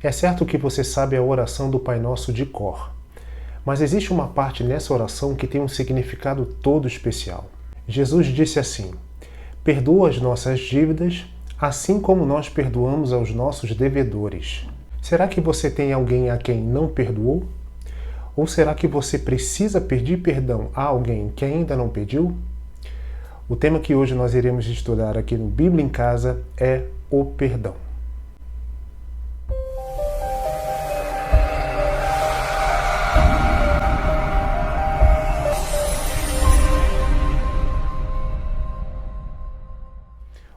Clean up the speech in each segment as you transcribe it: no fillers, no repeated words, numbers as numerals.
É certo que você sabe a oração do Pai Nosso de cor, mas existe uma parte nessa oração que tem um significado todo especial. Jesus disse assim: perdoa as nossas dívidas, assim como nós perdoamos aos nossos devedores. Será que você tem alguém a quem não perdoou? Ou será que você precisa pedir perdão a alguém que ainda não pediu? O tema que hoje nós iremos estudar aqui no Bíblia em Casa é o perdão.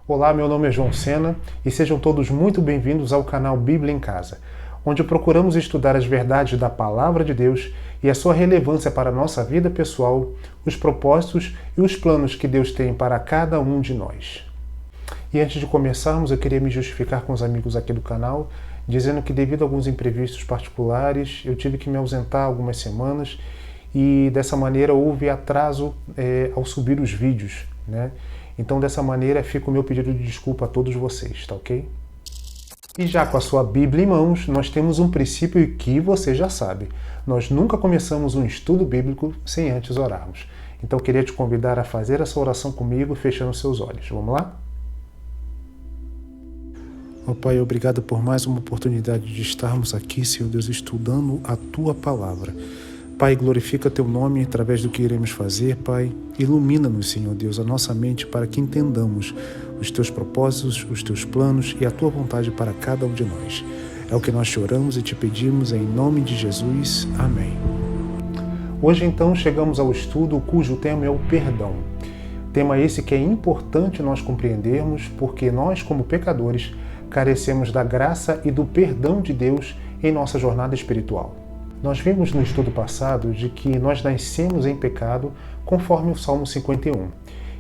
Olá, meu nome é João Sena e sejam todos muito bem-vindos ao canal Bíblia em Casa, onde procuramos estudar as verdades da Palavra de Deus e a sua relevância para a nossa vida pessoal, os propósitos e os planos que Deus tem para cada um de nós. E antes de começarmos, eu queria me justificar com os amigos aqui do canal, dizendo que devido a alguns imprevistos particulares, eu tive que me ausentar algumas semanas e dessa maneira houve atraso ao subir os vídeos, né? Então, dessa maneira, fica o meu pedido de desculpa a todos vocês, tá ok? E já com a sua Bíblia em mãos, nós temos um princípio que você já sabe. Nós nunca começamos um estudo bíblico sem antes orarmos. Então, eu queria te convidar a fazer essa oração comigo, fechando seus olhos. Vamos lá? Ó Pai, obrigado por mais uma oportunidade de estarmos aqui, Senhor Deus, estudando a Tua Palavra. Pai, glorifica Teu nome através do que iremos fazer, Pai. Ilumina-nos, Senhor Deus, a nossa mente para que entendamos os Teus propósitos, os Teus planos e a Tua vontade para cada um de nós. É o que nós te oramos e te pedimos em nome de Jesus. Amém. Hoje, então, chegamos ao estudo cujo tema é o perdão. Tema esse que é importante nós compreendermos porque nós, como pecadores, carecemos da graça e do perdão de Deus em nossa jornada espiritual. Nós vimos no estudo passado de que nós nascemos em pecado, conforme o Salmo 51.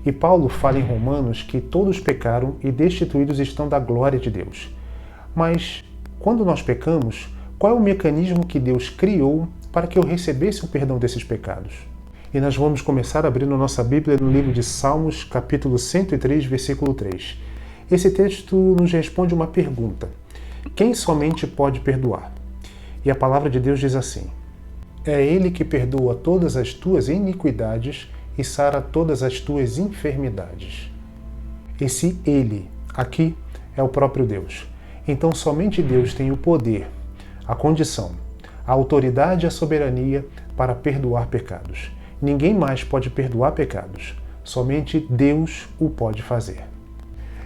E Paulo fala em Romanos que todos pecaram e destituídos estão da glória de Deus. Mas, quando nós pecamos, qual é o mecanismo que Deus criou para que eu recebesse o perdão desses pecados? E nós vamos começar abrindo nossa Bíblia no livro de Salmos, capítulo 103, versículo 3. Esse texto nos responde uma pergunta: quem somente pode perdoar? E a palavra de Deus diz assim: é Ele que perdoa todas as tuas iniquidades e sara todas as tuas enfermidades. Esse Ele, aqui, é o próprio Deus. Então somente Deus tem o poder, a condição, a autoridade e a soberania para perdoar pecados. Ninguém mais pode perdoar pecados. Somente Deus o pode fazer.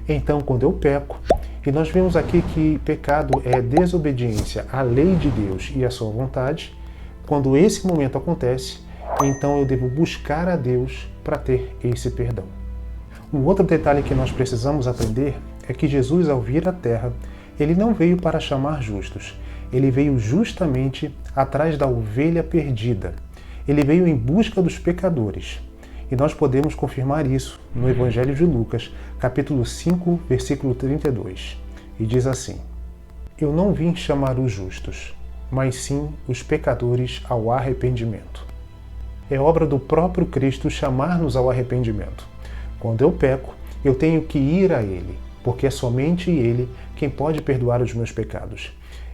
Então, quando eu peco, e nós vemos aqui que pecado é desobediência à lei de Deus e à sua vontade. Quando esse momento acontece, então eu devo buscar a Deus para ter esse perdão. Um outro detalhe que nós precisamos aprender é que Jesus, ao vir à Terra, ele não veio para chamar justos. Ele veio justamente atrás da ovelha perdida. Ele veio em busca dos pecadores. E nós podemos confirmar isso no Evangelho de Lucas, capítulo 5, versículo 32. E diz assim: eu não vim chamar os justos, mas sim os pecadores ao arrependimento. É obra do próprio Cristo chamar-nos ao arrependimento. Quando eu peco, eu tenho que ir a Ele, porque é somente Ele quem pode perdoar os meus pecados.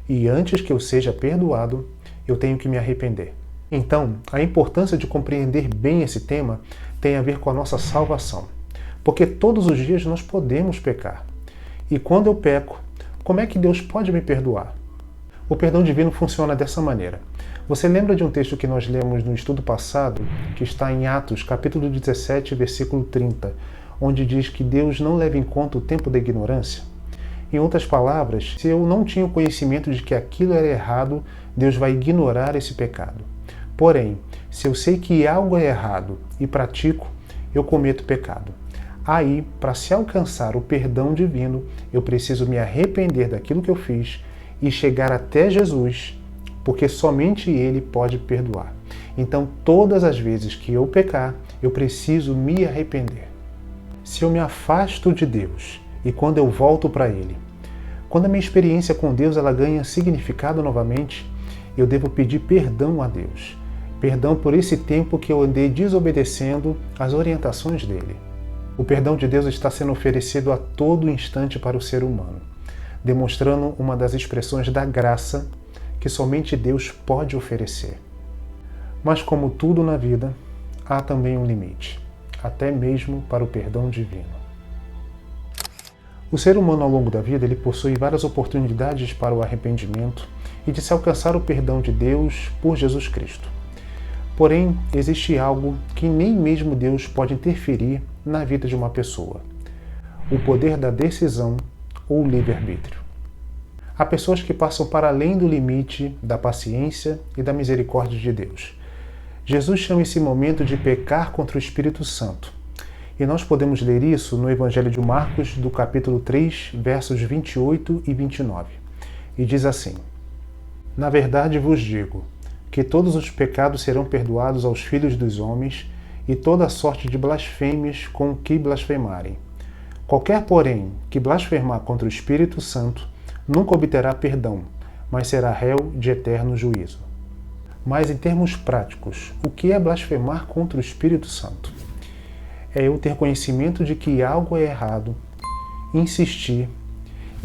E antes que eu seja perdoado, eu tenho que me arrepender. Então, a importância de compreender bem esse tema tem a ver com a nossa salvação. Porque todos os dias nós podemos pecar. E quando eu peco, como é que Deus pode me perdoar? O perdão divino funciona dessa maneira. Você lembra de um texto que nós lemos no estudo passado, que está em Atos, capítulo 17, versículo 30, onde diz que Deus não leva em conta o tempo da ignorância? Em outras palavras, se eu não tinha o conhecimento de que aquilo era errado, Deus vai ignorar esse pecado. Porém, se eu sei que algo é errado e pratico, eu cometo pecado. Aí, para se alcançar o perdão divino, eu preciso me arrepender daquilo que eu fiz e chegar até Jesus, porque somente Ele pode perdoar. Então, todas as vezes que eu pecar, eu preciso me arrepender. Se eu me afasto de Deus e quando eu volto para Ele, quando a minha experiência com Deus ela ganha significado novamente, eu devo pedir perdão a Deus. Perdão por esse tempo que eu andei desobedecendo às orientações dele. O perdão de Deus está sendo oferecido a todo instante para o ser humano. demonstrando uma das expressões da graça que somente Deus pode oferecer. Mas como tudo na vida, há também um limite, até mesmo para o perdão divino. O ser humano ao longo da vida ele possui várias oportunidades para o arrependimento e de se alcançar o perdão de Deus por Jesus Cristo. Porém, existe algo que nem mesmo Deus pode interferir na vida de uma pessoa: o poder da decisão ou livre-arbítrio. Há pessoas que passam para além do limite da paciência e da misericórdia de Deus. Jesus chama esse momento de pecar contra o Espírito Santo. E nós podemos ler isso no Evangelho de Marcos, do capítulo 3, versos 28 e 29. E diz assim: Na verdade vos digo, que todos os pecados serão perdoados aos filhos dos homens e toda sorte de blasfêmias com que blasfemarem. Qualquer, porém, que blasfemar contra o Espírito Santo nunca obterá perdão, mas será réu de eterno juízo. Mas em termos práticos, o que é blasfemar contra o Espírito Santo? É eu ter conhecimento de que algo é errado, insistir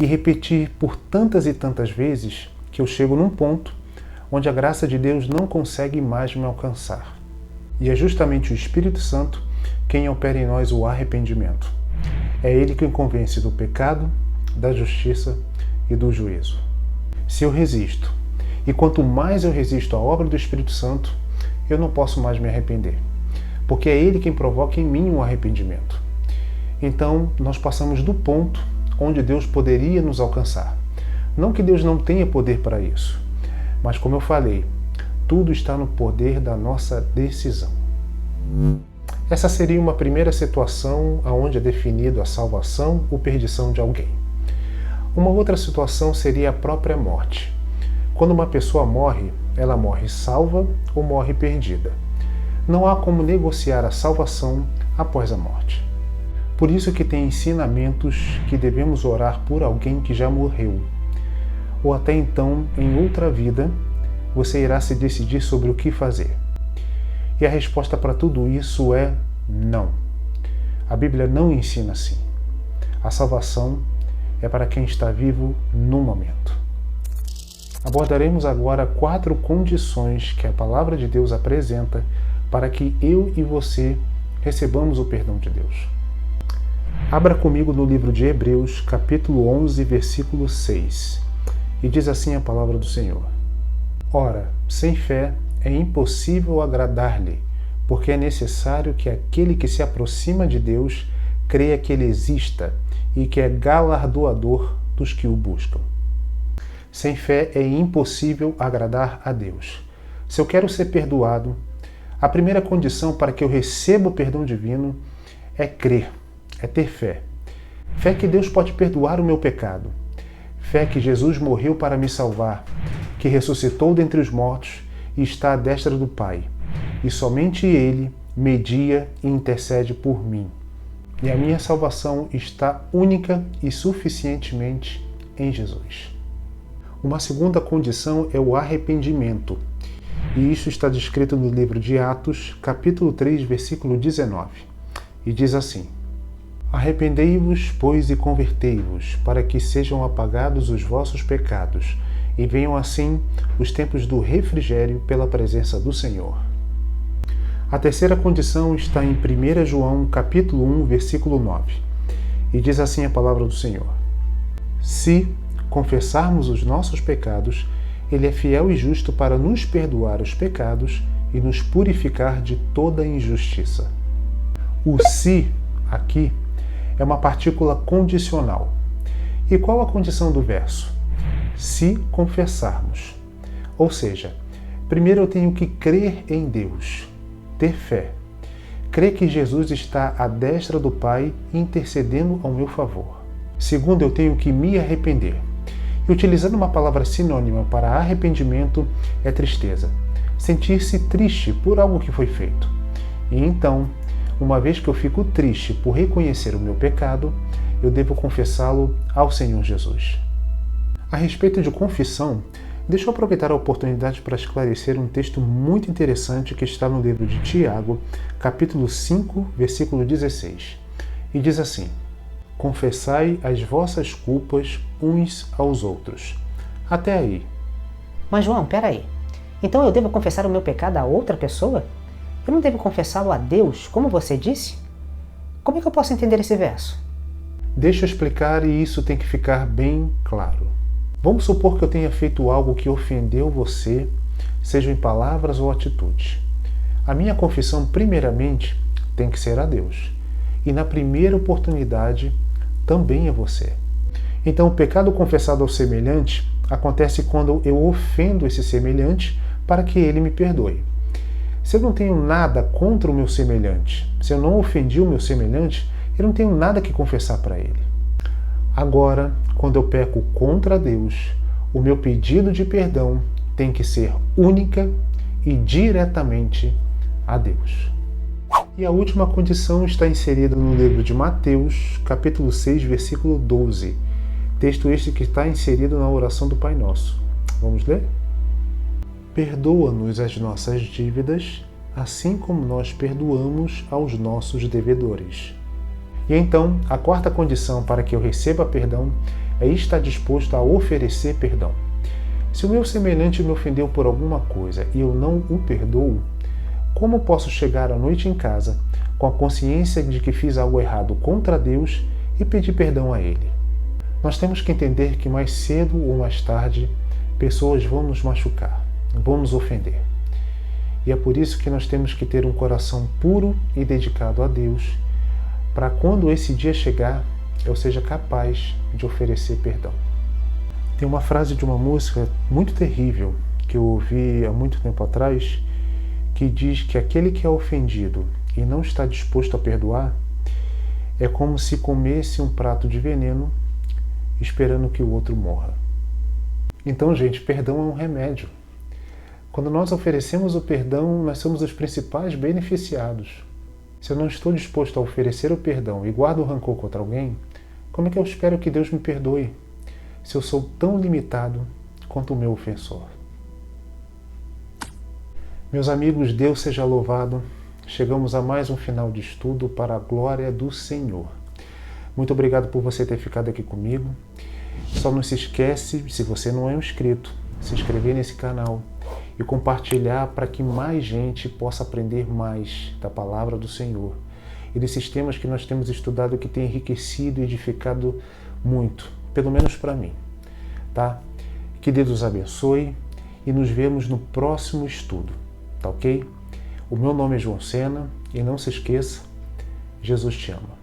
e repetir por tantas e tantas vezes que eu chego num ponto onde a graça de Deus não consegue mais me alcançar. E é justamente o Espírito Santo quem opera em nós o arrependimento. É Ele quem convence do pecado, da justiça e do juízo. Se eu resisto, e quanto mais eu resisto à obra do Espírito Santo, eu não posso mais me arrepender, porque é Ele quem provoca em mim o arrependimento. Então, nós passamos do ponto onde Deus poderia nos alcançar. Não que Deus não tenha poder para isso, mas como eu falei, tudo está no poder da nossa decisão. Essa seria uma primeira situação onde é definido a salvação ou perdição de alguém. Uma outra situação seria a própria morte. Quando uma pessoa morre, ela morre salva ou morre perdida. Não há como negociar a salvação após a morte. Por isso que tem ensinamentos que devemos orar por alguém que já morreu. Ou até então, em outra vida, você irá se decidir sobre o que fazer. E a resposta para tudo isso é não. A Bíblia não ensina assim. A salvação é para quem está vivo no momento. Abordaremos agora 4 condições que a Palavra de Deus apresenta para que eu e você recebamos o perdão de Deus. Abra comigo no livro de Hebreus, capítulo 11, versículo 6. E diz assim a palavra do Senhor: Ora, sem fé é impossível agradar-lhe, porque é necessário que aquele que se aproxima de Deus creia que Ele exista e que é galardoador dos que o buscam. Sem fé é impossível agradar a Deus. Se eu quero ser perdoado, a primeira condição para que eu receba o perdão divino é crer, é ter fé. Fé que Deus pode perdoar o meu pecado. Fé que Jesus morreu para me salvar, que ressuscitou dentre os mortos e está à destra do Pai. E somente Ele media e intercede por mim. E a minha salvação está única e suficientemente em Jesus. Uma segunda condição é o arrependimento. E isso está descrito no livro de Atos, capítulo 3, versículo 19. E diz assim: Arrependei-vos, pois, e convertei-vos, para que sejam apagados os vossos pecados, e venham assim os tempos do refrigério pela presença do Senhor. A terceira condição está em 1 João, capítulo 1, versículo 9. E diz assim a palavra do Senhor: Se confessarmos os nossos pecados, Ele é fiel e justo para nos perdoar os pecados e nos purificar de toda injustiça. O se aqui é uma partícula condicional. E qual a condição do verso? Se confessarmos. Ou seja, primeiro eu tenho que crer em Deus, ter fé. Crer que Jesus está à destra do Pai intercedendo ao meu favor. Segundo, eu tenho que me arrepender. E utilizando uma palavra sinônima para arrependimento é tristeza. Sentir-se triste por algo que foi feito. E então, uma vez que eu fico triste por reconhecer o meu pecado, eu devo confessá-lo ao Senhor Jesus. A respeito de confissão, deixa eu aproveitar a oportunidade para esclarecer um texto muito interessante que está no livro de Tiago, capítulo 5, versículo 16. E diz assim: confessai as vossas culpas uns aos outros. Até aí. Mas João, peraí. Então eu devo confessar o meu pecado a outra pessoa? Eu não devo confessá-lo a Deus, como você disse? Como é que eu posso entender esse verso? Deixa eu explicar e isso tem que ficar bem claro. Vamos supor que eu tenha feito algo que ofendeu você, seja em palavras ou atitudes. A minha confissão, primeiramente, tem que ser a Deus. E na primeira oportunidade, também a você. Então, o pecado confessado ao semelhante acontece quando eu ofendo esse semelhante para que ele me perdoe. Se eu não tenho nada contra o meu semelhante, se eu não ofendi o meu semelhante, eu não tenho nada que confessar para ele. Agora, quando eu peco contra Deus, o meu pedido de perdão tem que ser única e diretamente a Deus. E a última condição está inserida no livro de Mateus, capítulo 6, versículo 12. Texto este que está inserido na oração do Pai Nosso. Vamos ler? Perdoa-nos as nossas dívidas, assim como nós perdoamos aos nossos devedores. E então, a quarta condição para que eu receba perdão é estar disposto a oferecer perdão. Se o meu semelhante me ofendeu por alguma coisa e eu não o perdoo, como posso chegar à noite em casa com a consciência de que fiz algo errado contra Deus e pedir perdão a Ele? Nós temos que entender que mais cedo ou mais tarde, pessoas vão nos machucar, vão nos ofender. E é por isso que nós temos que ter um coração puro e dedicado a Deus, para quando esse dia chegar, eu seja capaz de oferecer perdão. Tem uma frase de uma música muito terrível que eu ouvi há muito tempo atrás, que diz que aquele que é ofendido e não está disposto a perdoar é como se comesse um prato de veneno esperando que o outro morra. Então, gente, perdão é um remédio. Quando nós oferecemos o perdão, nós somos os principais beneficiados. Se eu não estou disposto a oferecer o perdão e guardo o rancor contra alguém, como é que eu espero que Deus me perdoe, se eu sou tão limitado quanto o meu ofensor? Meus amigos, Deus seja louvado. Chegamos a mais um final de estudo para a glória do Senhor. Muito obrigado por você ter ficado aqui comigo. Só não se esquece, se você não é um inscrito, se inscrever nesse canal e compartilhar para que mais gente possa aprender mais da palavra do Senhor e desses temas que nós temos estudado que tem enriquecido e edificado muito, pelo menos para mim, tá? Que Deus os abençoe e nos vemos no próximo estudo, tá ok? O meu nome é João Sena e não se esqueça, Jesus te ama.